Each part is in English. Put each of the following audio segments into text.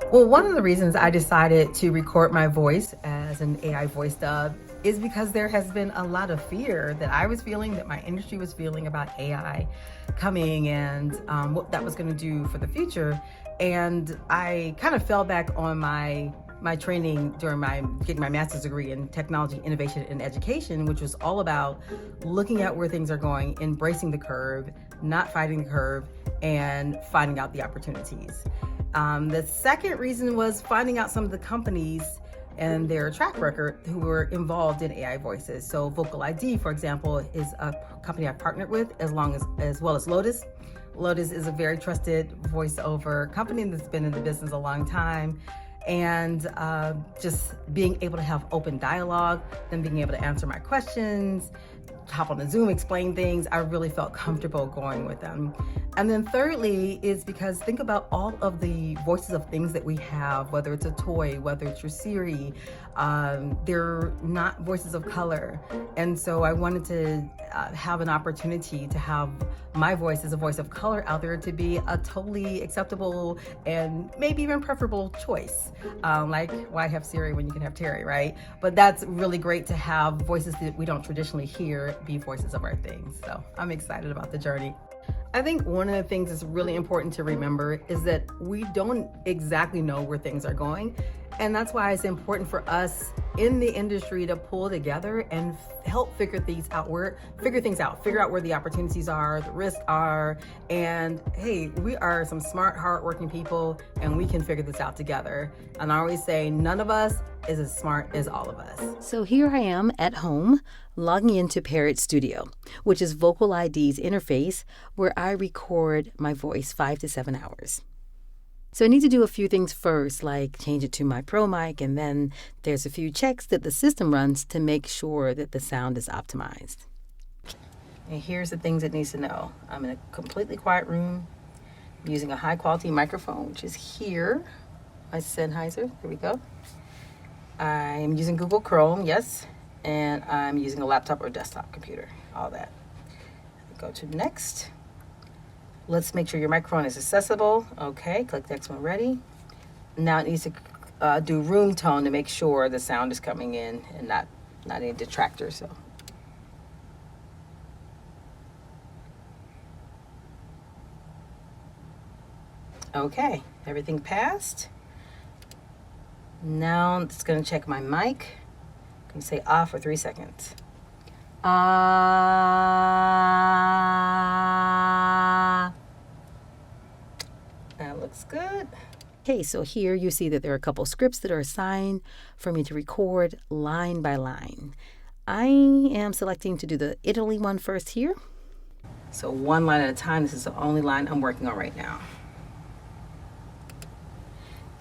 Well, one of the reasons I decided to record my voice as an AI voice dub is because there has been a lot of fear that I was feeling, that my industry was feeling about AI coming and what that was going to do for the future. And I kind of fell back on my training during my getting my master's degree in technology, innovation, and education, which was all about looking at where things are going, embracing the curve, not fighting the curve, and finding out the opportunities. The second reason was finding out some of the companies and their track record who were involved in AI voices. So VocalID, for example, is a company I've partnered with as well as Lotas. Lotus is a very trusted voiceover company that's been in the business a long time. And just being able to have open dialogue, them being able to answer my questions, hop on the Zoom, explain things, I really felt comfortable going with them. And then thirdly is because think about all of the voices of things that we have, whether it's a toy, whether it's your Siri, they're not voices of color. And so I wanted to have an opportunity to have my voice as a voice of color out there to be a totally acceptable and maybe even preferable choice. Like, why have Siri when you can have Terri, right? But that's really great to have voices that we don't traditionally hear be voices of our things. So I'm excited about the journey. I think one of the things that's really important to remember is that we don't exactly know where things are going. And that's why it's important for us in the industry to pull together and help figure things out, figure out where the opportunities are, the risks are. And hey, we are some smart, hardworking people and we can figure this out together. And I always say none of us is as smart as all of us. So here I am at home logging into Parrot Studio, which is VocalID's interface where I record my voice 5 to 7 hours. So I need to do a few things first, like change it to my Pro mic, and then there's a few checks that the system runs to make sure that the sound is optimized. And here's the things it needs to know. I'm in a completely quiet room. I'm using a high quality microphone, which is here, my Sennheiser. Here we go. I'm using Google Chrome, yes, and I'm using a laptop or desktop computer, all that. Go to next. Let's make sure your microphone is accessible. Okay, click next one, ready. Now it needs to do room tone to make sure the sound is coming in and not any detractors. So. Okay, everything passed. Now it's gonna check my mic. I'm gonna say off for 3 seconds. That looks good. Okay, so here you see that there are a couple scripts that are assigned for me to record line by line. I am selecting to do the Italy one first here. So one line at a time. This is the only line I'm working on right now.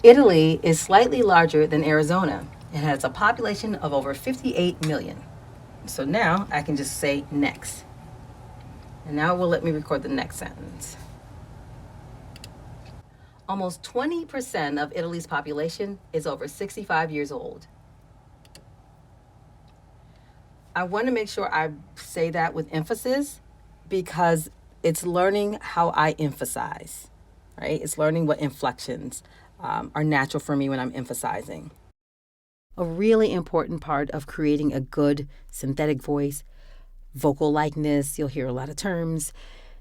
Italy is slightly larger than Arizona. It has a population of over 58 million. So now I can just say next. And now it will let me record the next sentence. Almost 20% of Italy's population is over 65 years old. I want to make sure I say that with emphasis because it's learning how I emphasize, right? It's learning what inflections are natural for me when I'm emphasizing. A really important part of creating a good synthetic voice, vocal likeness, you'll hear a lot of terms.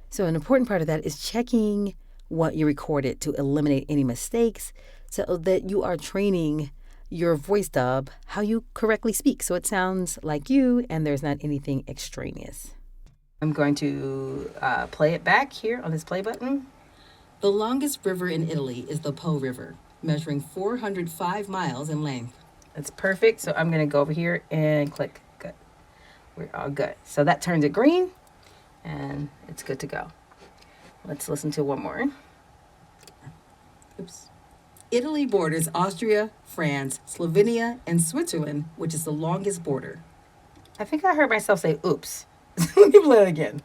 So an important part of that is checking what you recorded to eliminate any mistakes so that you are training your voice dub how you correctly speak so it sounds like you and there's not anything extraneous. I'm going to play it back here on this play button. The longest river in Italy is the Po River, measuring 405 miles in length. That's perfect. So I'm going to go over here and click good. We're all good. So that turns it green and it's good to go. Let's listen to one more. Oops. Italy borders Austria, France, Slovenia, and Switzerland, which is the longest border. I think I heard myself say oops. Let me play it again.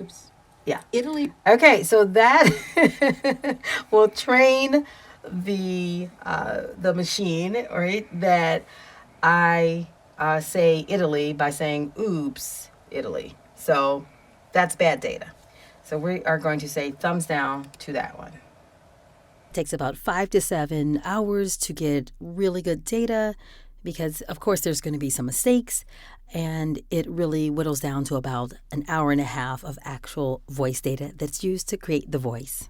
Oops. Yeah, Italy. Okay, so that will train the machine, right? That I say Italy by saying oops, Italy. So that's bad data. So we are going to say thumbs down to that one. takes about 5 to 7 hours to get really good data because, of course, there's going to be some mistakes, and it really whittles down to about an hour and a half of actual voice data that's used to create the voice.